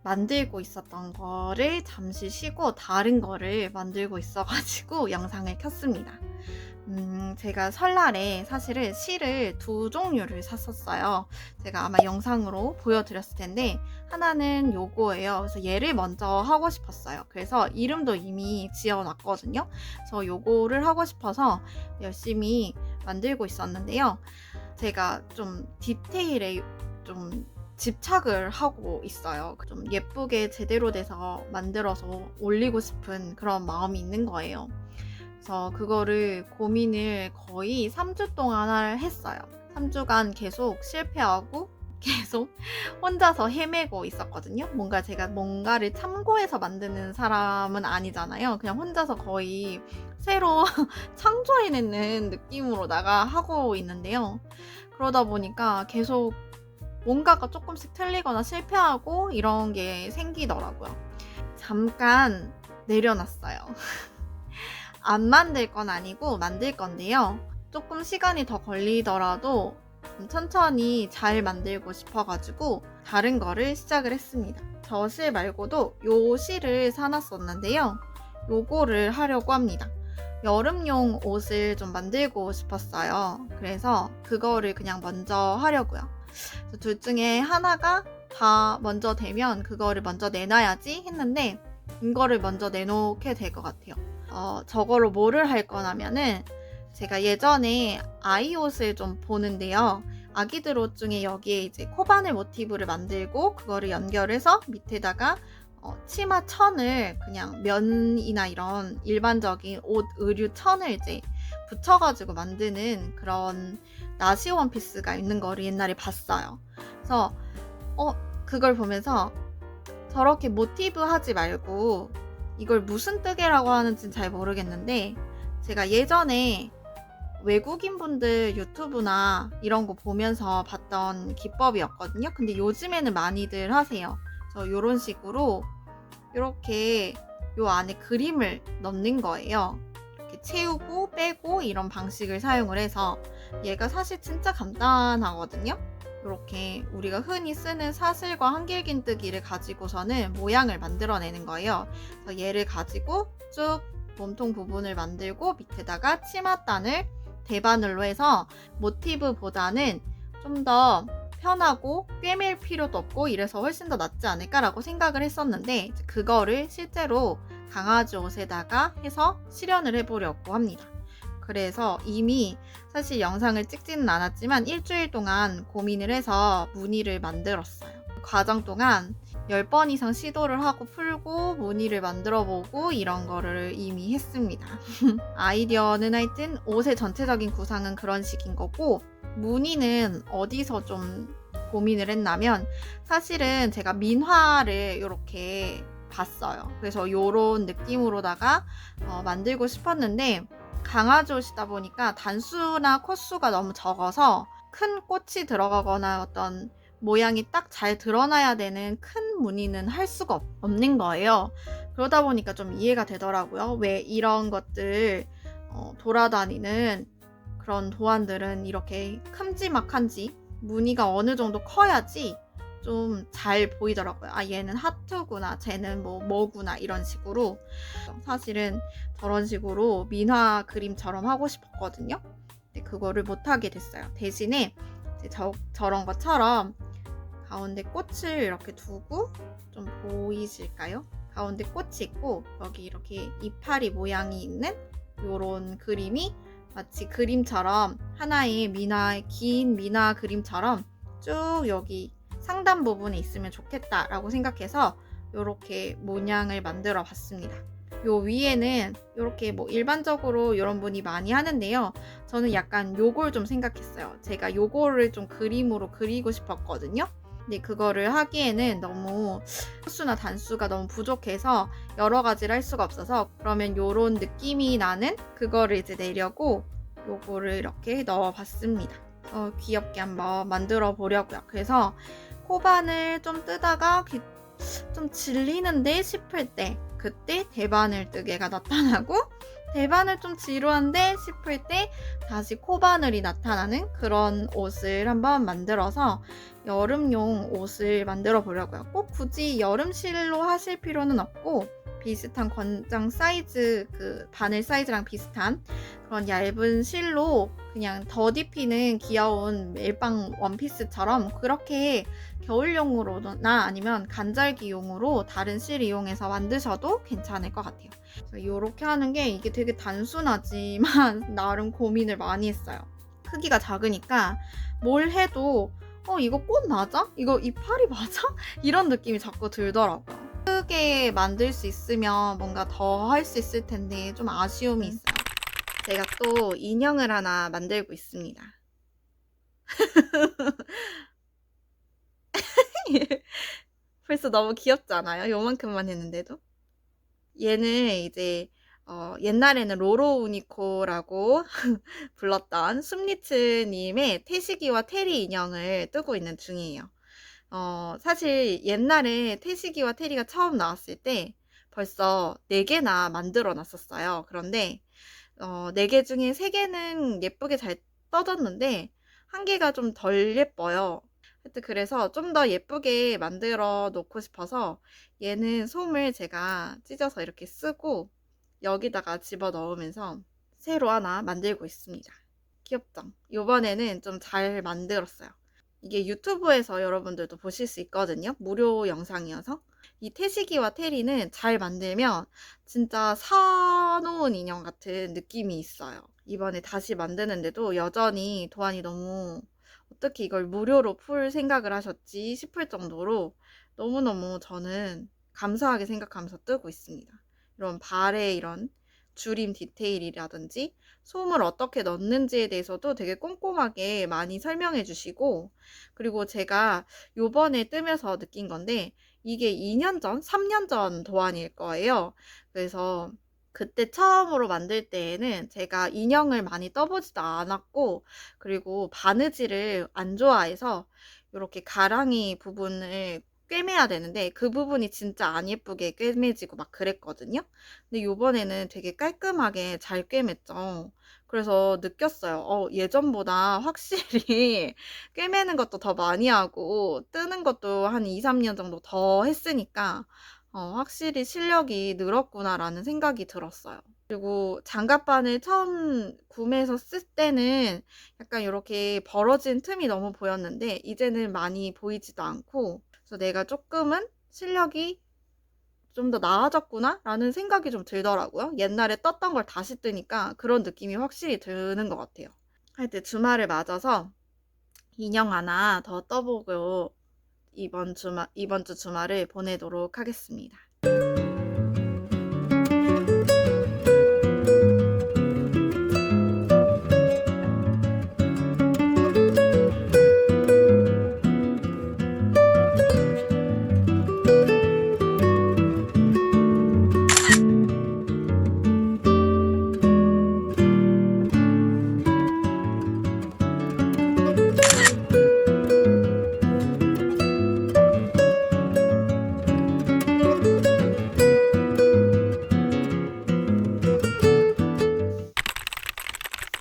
만들고 있었던 거를 잠시 쉬고 다른 거를 만들고 있어 가지고 영상을 켰습니다. 제가 설날에 사실은 실을 두 종류를 샀었어요. 제가 아마 영상으로 보여드렸을 텐데 하나는 요거예요. 그래서 얘를 먼저 하고 싶었어요. 그래서 이름도 이미 지어 놨거든요. 그래서 요거를 하고 싶어서 열심히 만들고 있었는데요. 제가 좀 디테일에 좀 집착을 하고 있어요. 좀 예쁘게 제대로 돼서 만들어서 올리고 싶은 그런 마음이 있는 거예요. 그래서 그거를 고민을 거의 3주 동안 했어요. 3주간 계속 실패하고 계속 혼자서 헤매고 있었거든요. 뭔가 제가 뭔가를 참고해서 만드는 사람은 아니잖아요. 그냥 혼자서 거의 새로 창조해내는 느낌으로다가 하고 있는데요. 그러다 보니까 계속 뭔가가 조금씩 틀리거나 실패하고 이런 게 생기더라고요. 잠깐 내려놨어요. 안 만들 건 아니고 만들 건데요. 조금 시간이 더 걸리더라도 좀 천천히 잘 만들고 싶어가지고 다른 거를 시작을 했습니다. 저 실 말고도 요 실을 사놨었는데요. 요거를 하려고 합니다. 여름용 옷을 좀 만들고 싶었어요. 그래서 그거를 그냥 먼저 하려고요. 둘 중에 하나가 다 먼저 되면 그거를 먼저 내놔야지 했는데 이거를 먼저 내놓게 될 것 같아요. 저거로 뭐를 할 거냐면은 제가 예전에 아이 옷을 좀 보는데요. 아기들 옷 중에 여기에 이제 코바늘 모티브를 만들고 그거를 연결해서 밑에다가 치마 천을 그냥 면이나 이런 일반적인 옷 의류 천을 이제 붙여가지고 만드는 그런 나시 원피스가 있는 거를 옛날에 봤어요. 그래서 그걸 보면서 저렇게 모티브 하지 말고 이걸 무슨 뜨개라고 하는지는 잘 모르겠는데 제가 예전에 외국인 분들 유튜브나 이런 거 보면서 봤던 기법이었거든요. 근데 요즘에는 많이들 하세요. 그래서 요런 식으로 이렇게 요 안에 그림을 넣는 거예요. 이렇게 채우고 빼고 이런 방식을 사용을 해서 얘가 사실 진짜 간단하거든요. 이렇게 우리가 흔히 쓰는 사슬과 한길긴뜨기를 가지고서는 모양을 만들어내는 거예요. 그래서 얘를 가지고 쭉 몸통 부분을 만들고 밑에다가 치맛단을 대바늘로 해서 모티브보다는 좀 더 편하고 꿰맬 필요도 없고 이래서 훨씬 더 낫지 않을까라고 생각을 했었는데 그거를 실제로 강아지 옷에다가 해서 실현을 해보려고 합니다. 그래서 이미 사실 영상을 찍지는 않았지만 일주일 동안 고민을 해서 무늬를 만들었어요. 그 과정 동안 10번 이상 시도를 하고 풀고 무늬를 만들어보고 이런 거를 이미 했습니다. 아이디어는 하여튼 옷의 전체적인 구상은 그런 식인 거고 무늬는 어디서 좀 고민을 했냐면 사실은 제가 민화를 이렇게 봤어요. 그래서 요런 느낌으로다가 만들고 싶었는데 강아지 옷이다 보니까 단수나 컷수가 너무 적어서 큰 꽃이 들어가거나 어떤 모양이 딱 잘 드러나야 되는 큰 무늬는 할 수가 없는 거예요. 그러다 보니까 좀 이해가 되더라고요. 왜 이런 것들 돌아다니는 그런 도안들은 이렇게 큼지막한지 무늬가 어느 정도 커야지 좀 잘 보이더라고요. 아, 얘는 하트구나, 쟤는 뭐구나 이런 식으로. 사실은 저런 식으로 민화 그림처럼 하고 싶었거든요. 근데 그거를 못하게 됐어요. 대신에 이제 저런 것처럼 가운데 꽃을 이렇게 두고 좀 보이실까요? 가운데 꽃이 있고 여기 이렇게 이파리 모양이 있는 요런 그림이 마치 그림처럼 하나의 긴 민화 그림처럼 쭉 여기 상단 부분에 있으면 좋겠다라고 생각해서 이렇게 모양을 만들어 봤습니다. 요 위에는 이렇게 일반적으로 이런 분이 많이 하는데요. 저는 약간 요걸 좀 생각했어요. 제가 요거를 좀 그림으로 그리고 싶었거든요. 근데 그거를 하기에는 너무 컷수나 단수가 너무 부족해서 여러 가지를 할 수가 없어서 그러면 요런 느낌이 나는 그거를 이제 내려고 요거를 이렇게 넣어봤습니다. 귀엽게 한번 만들어 보려고요. 그래서 코바늘 좀 뜨다가 좀 질리는데 싶을 때 그때 대바늘 뜨개가 나타나고 대바늘 좀 지루한데 싶을 때 다시 코바늘이 나타나는 그런 옷을 한번 만들어서 여름용 옷을 만들어 보려고요. 꼭 굳이 여름실로 하실 필요는 없고 비슷한 권장 사이즈, 그 바늘 사이즈랑 비슷한 그런 얇은 실로 그냥 더디피는 귀여운 멜빵 원피스처럼 그렇게 겨울용으로나 아니면 간절기용으로 다른 실 이용해서 만드셔도 괜찮을 것 같아요. 요렇게 하는 게 이게 되게 단순하지만 나름 고민을 많이 했어요. 크기가 작으니까 뭘 해도 이거 꽃 맞아? 이거 이파리 맞아? 이런 느낌이 자꾸 들더라고요. 크게 만들 수 있으면 뭔가 더 할 수 있을 텐데 좀 아쉬움이 있어요. 제가 또 인형을 하나 만들고 있습니다. 벌써 너무 귀엽지 않아요? 요만큼만 했는데도. 얘는 이제 옛날에는 로로우니코라고 불렀던 숨리츠님의 태식이와 테리 인형을 뜨고 있는 중이에요. 사실 옛날에 태식이와 테리가 처음 나왔을 때 벌써 4개나 만들어 놨었어요. 그런데 4개 중에 3개는 예쁘게 잘 떠졌는데 1개가 좀 덜 예뻐요. 하여튼 그래서 좀 더 예쁘게 만들어 놓고 싶어서 얘는 솜을 제가 찢어서 이렇게 쓰고 여기다가 집어 넣으면서 새로 하나 만들고 있습니다. 귀엽죠? 이번에는 좀 잘 만들었어요. 이게 유튜브에서 여러분들도 보실 수 있거든요. 무료 영상이어서. 이 태식이와 테리는 잘 만들면 진짜 사놓은 인형 같은 느낌이 있어요. 이번에 다시 만드는데도 여전히 도안이 너무 어떻게 이걸 무료로 풀 생각을 하셨지 싶을 정도로 너무너무 저는 감사하게 생각하면서 뜨고 있습니다. 이런 발에 이런 줄임 디테일이라든지 솜을 어떻게 넣는지에 대해서도 되게 꼼꼼하게 많이 설명해 주시고, 그리고 제가 요번에 뜨면서 느낀 건데 이게 2년 전, 3년 전 도안일 거예요. 그래서 그때 처음으로 만들 때에는 제가 인형을 많이 떠보지도 않았고, 그리고 바느질을 안 좋아해서 이렇게 가랑이 부분을 꿰매야 되는데 그 부분이 진짜 안 예쁘게 꿰매지고 막 그랬거든요. 근데 요번에는 되게 깔끔하게 잘 꿰맸죠. 그래서 느꼈어요. 예전보다 확실히 꿰매는 것도 더 많이 하고 뜨는 것도 한 2, 3년 정도 더 했으니까 확실히 실력이 늘었구나라는 생각이 들었어요. 그리고 장갑바늘 처음 구매해서 쓸 때는 약간 이렇게 벌어진 틈이 너무 보였는데 이제는 많이 보이지도 않고, 그래서 내가 조금은 실력이 좀 더 나아졌구나 라는 생각이 좀 들더라고요. 옛날에 떴던 걸 다시 뜨니까 그런 느낌이 확실히 드는 것 같아요. 하여튼 주말을 맞아서 인형 하나 더 떠보고 이번 주 주말을 보내도록 하겠습니다.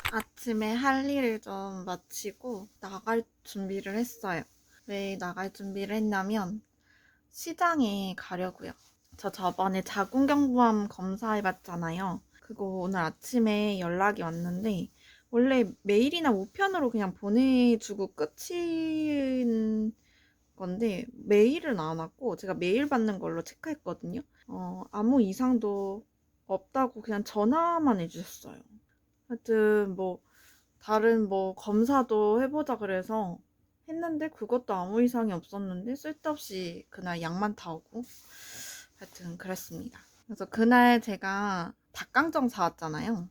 아침에 할 일을 좀 마치고 나갈 준비를 했어요. 왜 나갈 준비를 했냐면 시장에 가려고요. 저 저번에 자궁경부암 검사해봤잖아요. 그거 오늘 아침에 연락이 왔는데 원래 메일이나 우편으로 그냥 보내주고 끝인 건데 메일은 안 왔고 제가 메일 받는 걸로 체크했거든요. 아무 이상도 없다고 그냥 전화만 해주셨어요. 하여튼 뭐 다른 뭐 검사도 해보자 그래서 했는데 그것도 아무 이상이 없었는데 쓸데없이 그날 약만 타오고 하여튼 그랬습니다. 그래서 그날 제가 닭강정 사왔잖아요.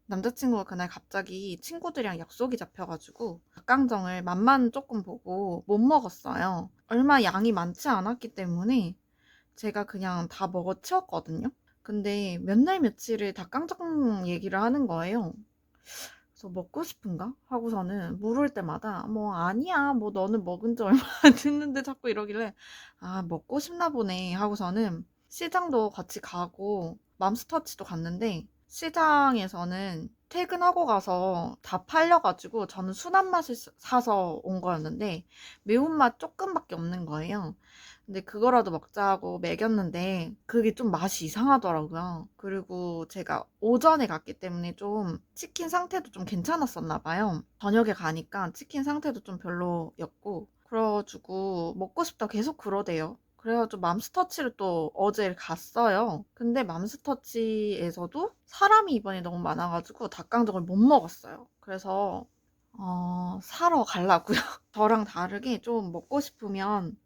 남자친구가 그날 갑자기 친구들이랑 약속이 잡혀가지고 닭강정을 맛만 조금 보고 못 먹었어요. 얼마 양이 많지 않았기 때문에 제가 그냥 다 먹어 치웠거든요. 근데 몇 날 며칠을 닭강정 얘기를 하는 거예요. 그래서 먹고 싶은가? 하고서는 물을 때마다 뭐 아니야 뭐 너는 먹은 지 얼마 안 됐는데 자꾸 이러길래 아 먹고 싶나 보네 하고서는 시장도 같이 가고 맘스터치도 갔는데 시장에서는 퇴근하고 가서 다 팔려가지고 저는 순한 맛을 사서 온 거였는데 매운맛 조금밖에 없는 거예요. 근데 그거라도 먹자 하고 먹였는데 그게 좀 맛이 이상하더라고요. 그리고 제가 오전에 갔기 때문에 좀 치킨 상태도 좀 괜찮았었나 봐요. 저녁에 가니까 치킨 상태도 좀 별로였고 그래가지고 먹고 싶다 계속 그러대요. 그래가지고 맘스터치를 또 어제 갔어요. 근데 맘스터치에서도 사람이 이번에 너무 많아가지고 닭강정을 못 먹었어요. 그래서 사러 가려고요. 저랑 다르게 좀 먹고 싶으면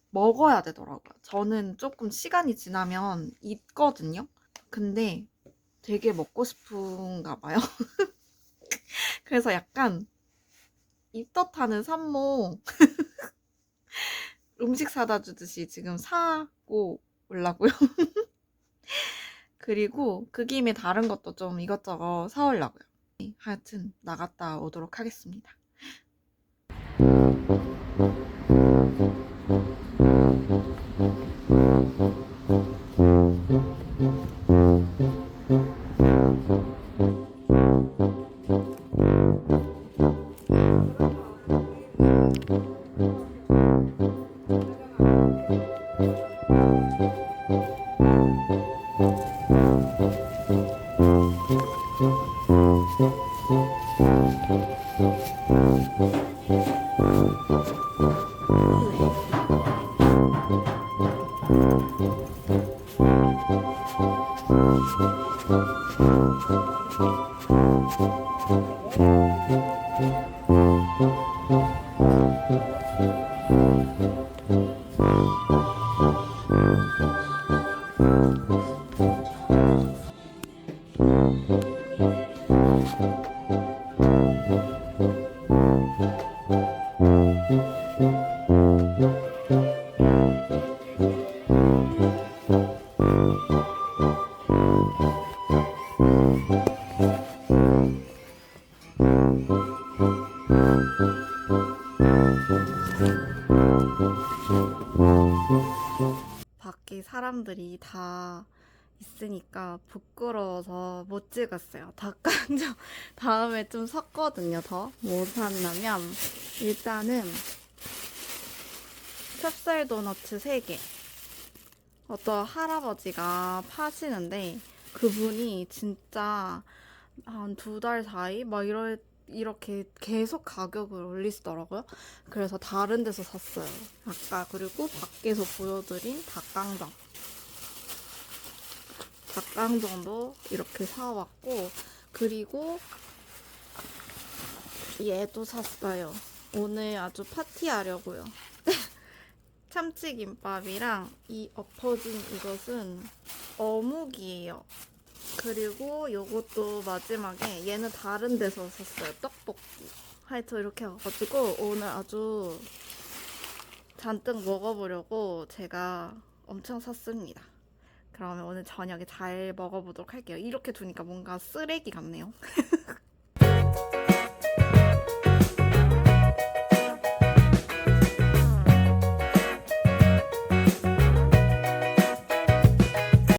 먹어야 되더라고요. 저는 조금 시간이 지나면 잊거든요. 근데 되게 먹고 싶은가 봐요. 그래서 약간 입덧하는 산모 음식 사다 주듯이 지금 사고 오려고요. 그리고 그 김에 다른 것도 좀 이것저것 사오려고요. 하여튼 나갔다 오도록 하겠습니다. 밖에 사람들이 다 있으니까 부끄러워서 못 찍었어요. 닭강정 다음에 좀 샀거든요. 더 뭐 샀냐면 일단은 찹쌀 도너츠 3개. 어떤 할아버지가 파시는데 그분이 진짜 한 2달 사이 막 이렇게 계속 가격을 올리시더라고요. 그래서 다른 데서 샀어요. 아까 그리고 밖에서 보여드린 닭강정도 이렇게 사왔고 그리고 얘도 샀어요. 오늘 아주 파티하려고요. 참치김밥이랑 이 엎어진 이것은 어묵이에요. 그리고 요것도 마지막에 얘는 다른 데서 샀어요. 떡볶이. 하여튼 이렇게 해가지고 오늘 아주 잔뜩 먹어보려고 제가 엄청 샀습니다. 그러면 오늘 저녁에 잘 먹어보도록 할게요. 이렇게 두니까 뭔가 쓰레기 같네요.